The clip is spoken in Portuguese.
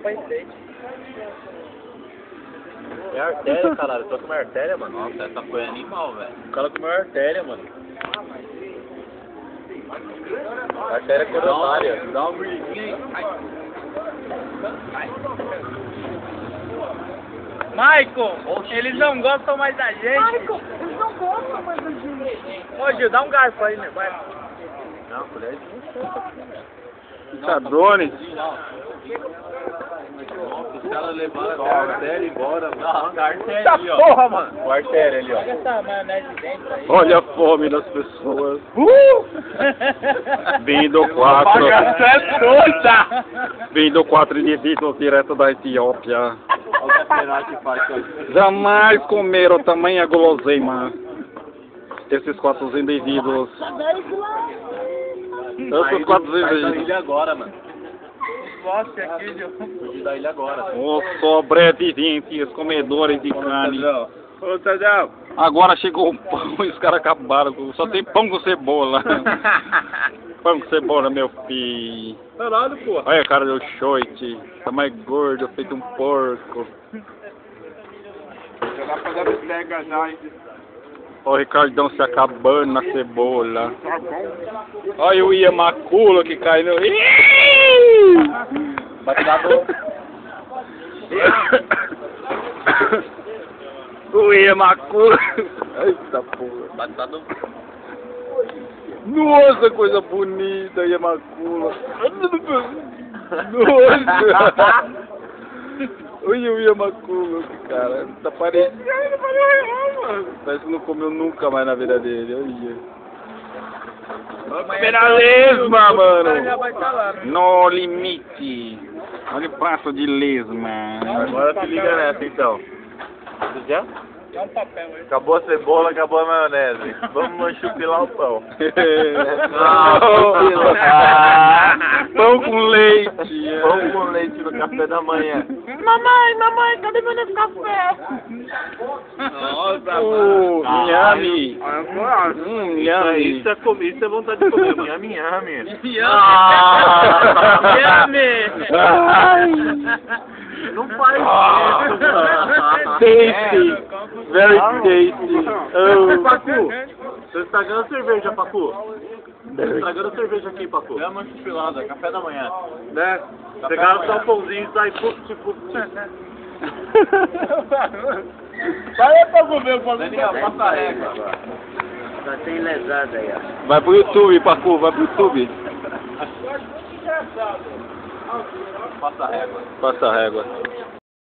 pra enfeite. É artéria, caralho. Eu tô com uma artéria, mano. Nossa, essa foi animal, velho. O cara comeu artéria, mano. Artéria coronária. Dá uma briguinha aí. Michael, eles não gostam mais da gente. Michael, eles não gostam mais da gente. Ô, Gil, dá um garfo aí, meu. Vai. Não, colher de Chadrone. Nossa, os caras levaram a artéria embora, mano. Não, a artéria Eita ali, ó. porra, mano. O artéria ali, ó. Pega essa maionese dentro aí. Olha a fome das pessoas. Vindo quatro. Bagaça é doida. Vindo 4 indivíduos direto da Etiópia. Olha o que será que faz com isso. Jamais comeram tamanha guloseima. Esses 4 indivíduos. Esses 4 Sai da indivíduos. ilha agora, mano. Gosto aqui, Gil. Fugir da ilha agora. Os sobreviventes, comedores de carne. Ô, Tadeu. Agora chegou o pão e os caras acabaram. Só tem pão com cebola. Pão com cebola, meu filho. Caralho, porra. Olha a cara do choite. Tá mais gordo, feito um porco. Já dá pra dar pega já, hein? Olha o Ricardão se acabando na cebola. Olha o Iamacula que cai no... Batidor. O Iamacula. Eita porra. Batidor. Nossa, coisa bonita, Iamacula. Nossa. Olha o Iamacula, cara. Tá parecendo. Parece que não comeu nunca mais na vida dele. Olha. Primeira lesma, mano. Já vai estar lá, né? No limite. Olha o passo de lesma. Agora se liga nessa, então. Já? Dá um papel aí. Acabou a cebola, acabou a maionese. Vamos manchupilar o pão. Pão com leite. Pão com leite no café da manhã. Mamãe, cadê meu Nescafé? Nossa, Oh, mano. nhame. Nhame. Isso é vontade de comer, mano. Nhame, nhame. Não faz isso, mano. Tasty. Very tasty. Oh. Pacu, você tá estragando cerveja, Pacu. Tá estragando cerveja aqui, Pacu. É uma chupilada, café da manhã. Né? Pegaram só um pãozinho e sai puf. Vai aí pra comer, pode Daniel, passa a régua agora. Tá sem lesada aí, ó. Vai pro YouTube, Pacu. Vai pro YouTube. Passa a régua. Passa a régua.